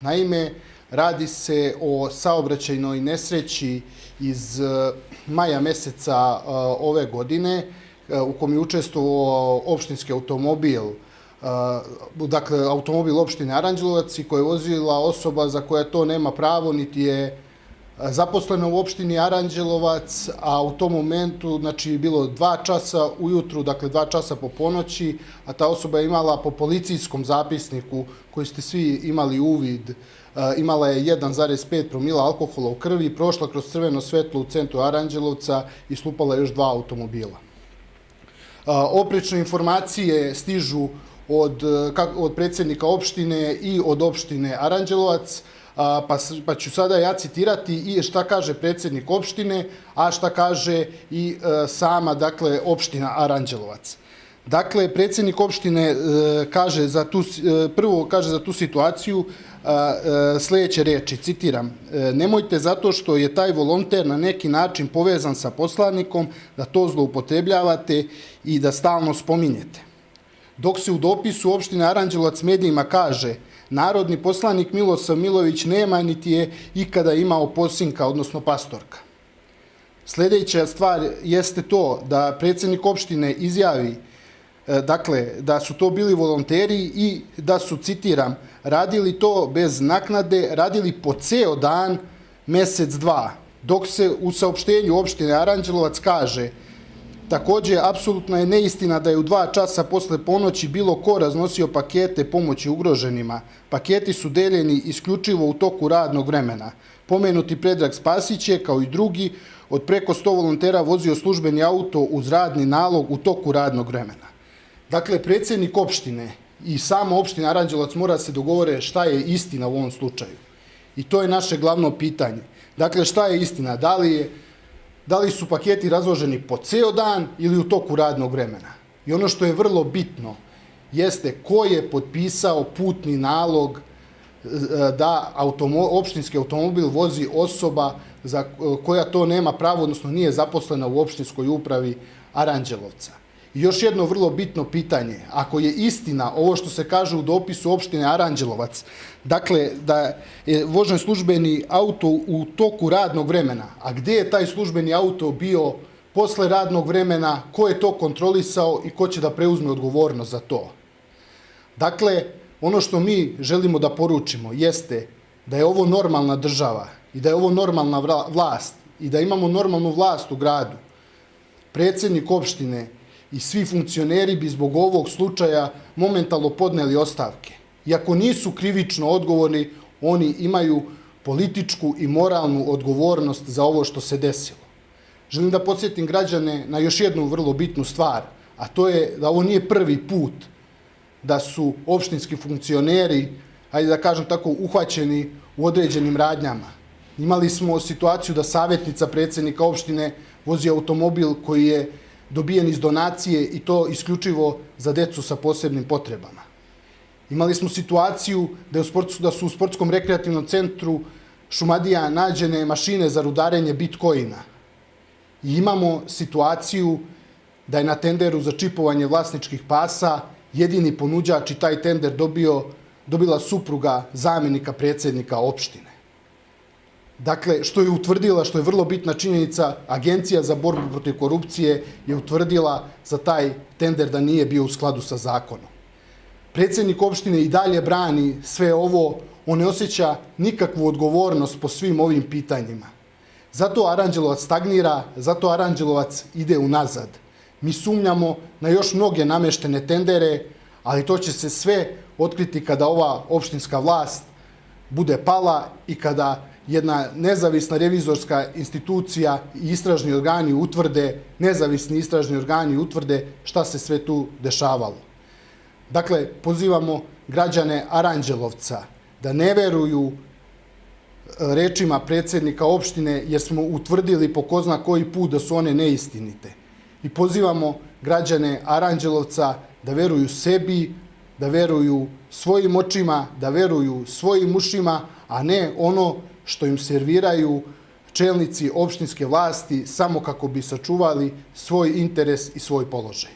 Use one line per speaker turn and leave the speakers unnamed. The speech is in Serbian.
Naime, radi se o saobraćajnoj nesreći iz maja meseca ove godine u kom je učestvovao opštinski automobil, dakle automobil opštine Aranđelovac i koje je vozila osoba za koja to nema pravo niti je zaposlena u opštini Aranđelovac, a u tom momentu je bilo 2 časa ujutru, dakle 2 časa po ponoći, a ta osoba je imala po policijskom zapisniku koji ste svi imali uvid, imala je 1,5 promila alkohola u krvi, prošla kroz crveno svetlo u centru Aranđelovca i slupala još 2 automobila. Oprečne informacije stižu od predsjednika opštine i od opštine Aranđelovac, pa ću sada ja citirati i šta kaže predsjednik opštine, a šta kaže i sama, dakle, opština Aranđelovac. Dakle, predsjednik opštine prvo kaže za tu situaciju sljedeće reči, citiram: "Nemojte zato što je taj volonter na neki način povezan sa poslanikom da to zloupotrebljavate i da stalno spominjete." Dok se u dopisu opštine Aranđelovac medijima kaže: "Narodni poslanik Milosav Milović nema niti je ikada imao posinka, odnosno pastorka." Sljedeća stvar jeste to da predsjednik opštine izjavi, dakle, da su to bili volonteri i da su, citiram, "radili to bez naknade, radili po ceo dan, mesec, dva." Dok se u saopštenju opštine Aranđelovac kaže: "Takođe, apsolutna je neistina da je u 2 časa posle ponoći bilo ko raznosio pakete pomoći ugroženima. Paketi su deljeni isključivo u toku radnog vremena. Pomenuti Predrag Spasić je, kao i drugi, od preko 100 volontera vozio službeni auto uz radni nalog u toku radnog vremena." Dakle, predsjednik opštine i sama opština Aranđelovac mora se dogovore šta je istina u ovom slučaju. I to je naše glavno pitanje. Dakle, šta je istina? Da li su paketi razloženi po ceo dan ili u toku radnog vremena? I ono što je vrlo bitno jeste ko je potpisao putni nalog da opštinski automobil vozi osoba koja to nema pravo, odnosno nije zaposlena u opštinskoj upravi Aranđelovca. I još jedno vrlo bitno pitanje: ako je istina ovo što se kaže u dopisu opštine Aranđelovac, dakle da je vožen službeni auto u toku radnog vremena, a gde je taj službeni auto bio posle radnog vremena, ko je to kontrolisao i ko će da preuzme odgovornost za to? Dakle, ono što mi želimo da poručimo jeste da je ovo normalna država i da je ovo normalna vlast i da imamo normalnu vlast u gradu. Predsjednik opštine i svi funkcioneri bi zbog ovog slučaja momentalno podneli ostavke. Iako nisu krivično odgovorni, oni imaju političku i moralnu odgovornost za ovo što se desilo. Želim da podsjetim građane na još jednu vrlo bitnu stvar, a to je da ovo nije prvi put da su opštinski funkcioneri, ajde da kažem tako, uhvaćeni u određenim radnjama. Imali smo situaciju da savjetnica predsjednika opštine vozi automobil koji je dobijen iz donacije i to isključivo za decu sa posebnim potrebama. Imali smo situaciju da su u sportskom rekreativnom centru Šumadija nađene mašine za rudarenje bitcoina. I imamo situaciju da je na tenderu za čipovanje vlasničkih pasa jedini ponuđač i taj tender dobila supruga zamenika predsjednika opštine. Dakle, što je utvrdila, što je vrlo bitna činjenica, Agencija za borbu protiv korupcije je utvrdila za taj tender da nije bio u skladu sa zakonom. Predsjednik opštine i dalje brani sve ovo, on ne osjeća nikakvu odgovornost po svim ovim pitanjima. Zato Aranđelovac stagnira, zato Aranđelovac ide unazad. Mi sumnjamo na još mnoge nameštene tendere, ali to će se sve otkriti kada ova opštinska vlast bude pala i kada jedna nezavisna revizorska institucija i nezavisni istražni organi utvrde šta se sve tu dešavalo. Dakle, pozivamo građane Aranđelovca da ne veruju rečima predsjednika opštine, jer smo utvrdili po ko zna koji put da su one neistinite. I pozivamo građane Aranđelovca da veruju sebi, da veruju svojim očima, da veruju svojim ušima, a ne ono što im serviraju čelnici opštinske vlasti samo kako bi sačuvali svoj interes i svoj položaj.